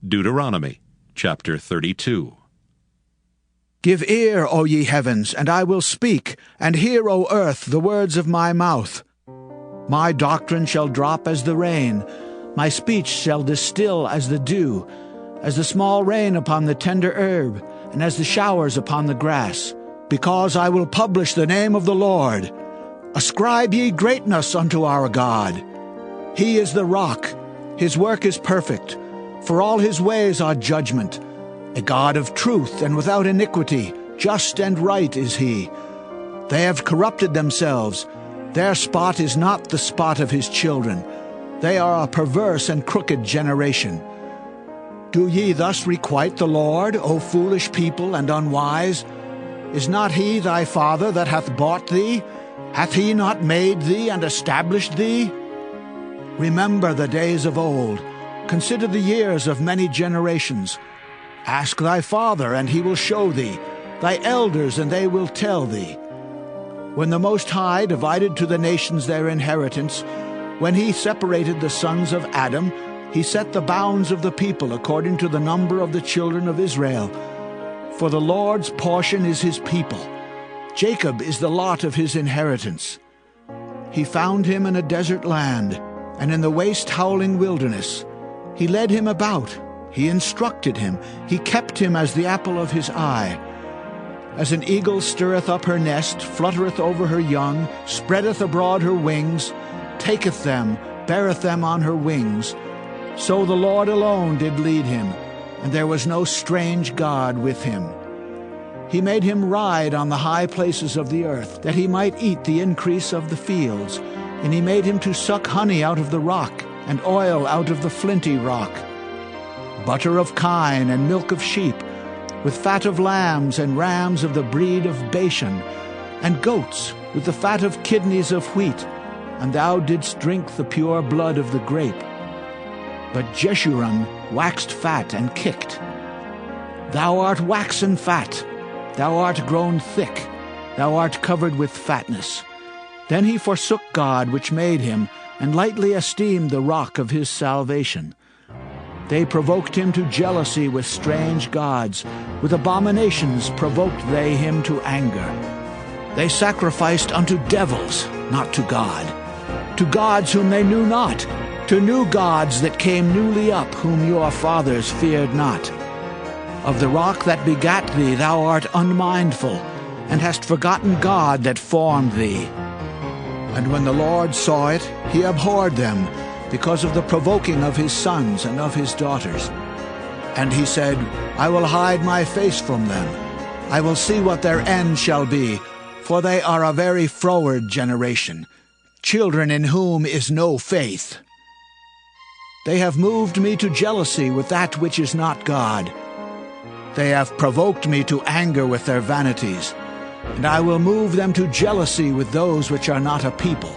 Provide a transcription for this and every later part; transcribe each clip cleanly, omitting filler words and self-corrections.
Deuteronomy chapter 32. Give ear, O ye heavens, and I will speak, and hear, O earth, the words of my mouth. My doctrine shall drop as the rain, my speech shall distill as the dew, as the small rain upon the tender herb, and as the showers upon the grass. Because I will publish the name of the Lord. Ascribe ye greatness unto our God. He is the rock, his work is perfect, for all his ways are judgment. A God of truth and without iniquity, just and right is he. They have corrupted themselves. Their spot is not the spot of his children. They are a perverse and crooked generation. Do ye thus requite the Lord, O foolish people and unwise? Is not he thy father that hath bought thee? Hath he not made thee and established thee? Remember the days of old. Consider the years of many generations. Ask thy father, and he will show thee, thy elders, and they will tell thee. When the Most High divided to the nations their inheritance, when he separated the sons of Adam, he set the bounds of the people according to the number of the children of Israel. For the Lord's portion is his people. Jacob is the lot of his inheritance. He found him in a desert land, and in the waste howling wilderness. He led him about, he instructed him, he kept him as the apple of his eye. As an eagle stirreth up her nest, fluttereth over her young, spreadeth abroad her wings, taketh them, beareth them on her wings, so the Lord alone did lead him, and there was no strange God with him. He made him ride on the high places of the earth, that he might eat the increase of the fields, and he made him to suck honey out of the rock, and oil out of the flinty rock, butter of kine and milk of sheep, with fat of lambs and rams of the breed of Bashan, and goats with the fat of kidneys of wheat, and thou didst drink the pure blood of the grape. But Jeshurun waxed fat and kicked. Thou art waxen fat, thou art grown thick, thou art covered with fatness. Then he forsook God which made him, and lightly esteemed the rock of his salvation. They provoked him to jealousy with strange gods. With abominations provoked they him to anger. They sacrificed unto devils, not to God, to gods whom they knew not, to new gods that came newly up, whom your fathers feared not. Of the rock that begat thee thou art unmindful, and hast forgotten God that formed thee. And when the Lord saw it, he abhorred them, because of the provoking of his sons and of his daughters. And he said, I will hide my face from them. I will see what their end shall be, for they are a very froward generation, children in whom is no faith. They have moved me to jealousy with that which is not God. They have provoked me to anger with their vanities. And I will move them to jealousy with those which are not a people.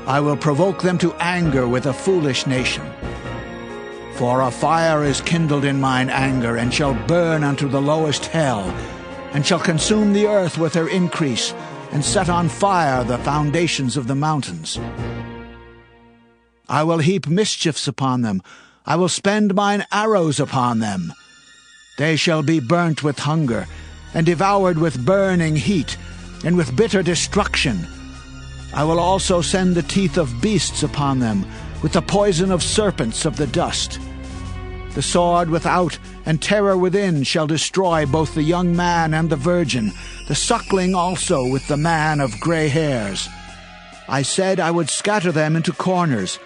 I will provoke them to anger with a foolish nation. For a fire is kindled in mine anger, and shall burn unto the lowest hell, and shall consume the earth with her increase, and set on fire the foundations of the mountains. I will heap mischiefs upon them, I will spend mine arrows upon them. They shall be burnt with hunger, and devoured with burning heat, and with bitter destruction. I will also send the teeth of beasts upon them, with the poison of serpents of the dust. The sword without and terror within shall destroy both the young man and the virgin, the suckling also with the man of gray hairs. I said I would scatter them into corners.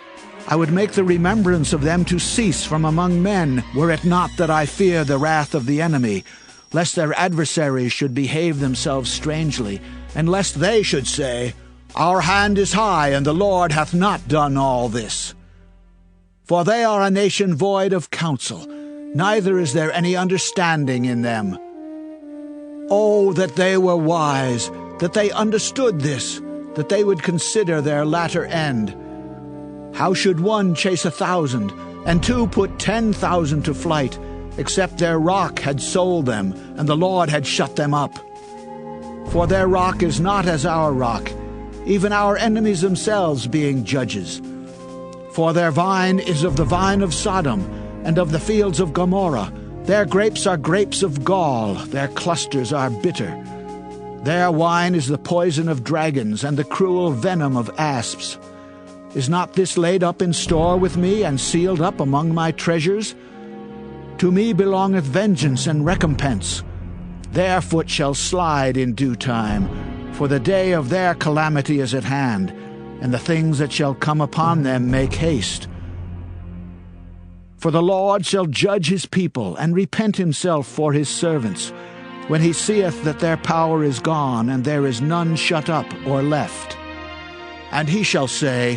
I would make the remembrance of them to cease from among men, were it not that I fear the wrath of the enemy, lest their adversaries should behave themselves strangely, and lest they should say, Our hand is high, and the Lord hath not done all this. For they are a nation void of counsel, neither is there any understanding in them. Oh, that they were wise, that they understood this, that they would consider their latter end. How should one chase 1,000, and two put 10,000 to flight, except their rock had sold them, and the Lord had shut them up? For their rock is not as our rock, even our enemies themselves being judges. For their vine is of the vine of Sodom, and of the fields of Gomorrah. Their grapes are grapes of gall, their clusters are bitter. Their wine is the poison of dragons, and the cruel venom of asps. Is not this laid up in store with me, and sealed up among my treasures? To me belongeth vengeance and recompense. Their foot shall slide in due time, for the day of their calamity is at hand, and the things that shall come upon them make haste. For the Lord shall judge his people, and repent himself for his servants, when he seeth that their power is gone, and there is none shut up or left. And he shall say,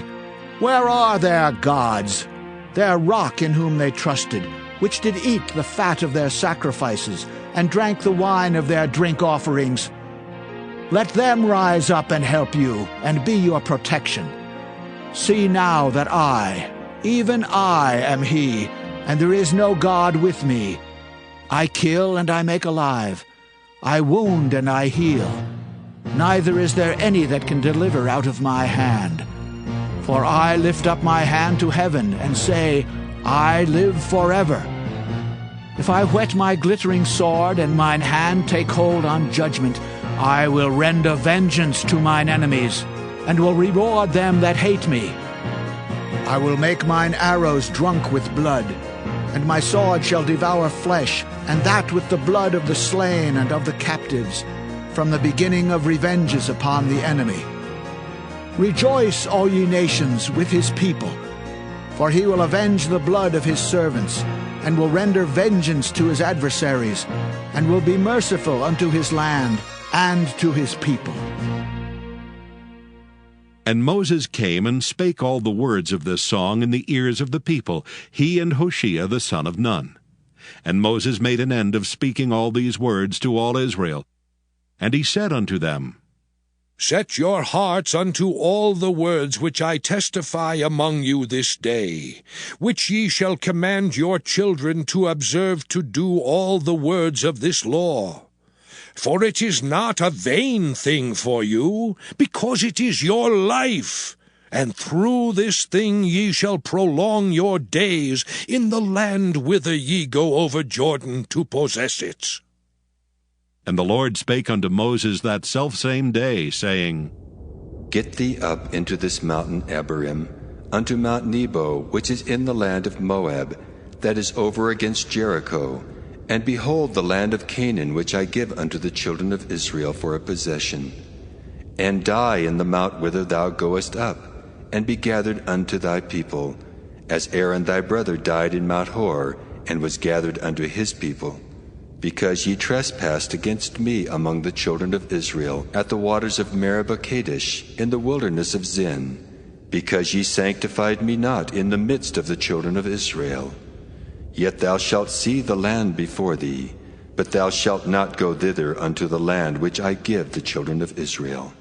Where are their gods, their rock in whom they trusted, which did eat the fat of their sacrifices, and drank the wine of their drink offerings? Let them rise up and help you, and be your protection. See now that I, even I, am he, and there is no God with me. I kill and I make alive. I wound and I heal. Neither is there any that can deliver out of my hand. For I lift up my hand to heaven, and say, I live forever. If I whet my glittering sword, and mine hand take hold on judgment, I will render vengeance to mine enemies, and will reward them that hate me. I will make mine arrows drunk with blood, and my sword shall devour flesh, and that with the blood of the slain and of the captives, from the beginning of revenges upon the enemy. Rejoice, all ye nations, with his people, for he will avenge the blood of his servants, and will render vengeance to his adversaries, and will be merciful unto his land and to his people. And Moses came and spake all the words of this song in the ears of the people, he and Hoshea the son of Nun. And Moses made an end of speaking all these words to all Israel. And he said unto them, Set your hearts unto all the words which I testify among you this day, which ye shall command your children to observe to do all the words of this law. For it is not a vain thing for you, because it is your life. And through this thing ye shall prolong your days in the land whither ye go over Jordan to possess it. And the Lord spake unto Moses that selfsame day, saying, Get thee up into this mountain Abarim, unto Mount Nebo, which is in the land of Moab, that is over against Jericho, and behold the land of Canaan, which I give unto the children of Israel for a possession. And die in the mount whither thou goest up, and be gathered unto thy people, as Aaron thy brother died in Mount Hor, and was gathered unto his people. Because ye trespassed against me among the children of Israel, at the waters of Meribah Kadesh, in the wilderness of Zin, because ye sanctified me not in the midst of the children of Israel. Yet thou shalt see the land before thee, but thou shalt not go thither unto the land which I give the children of Israel.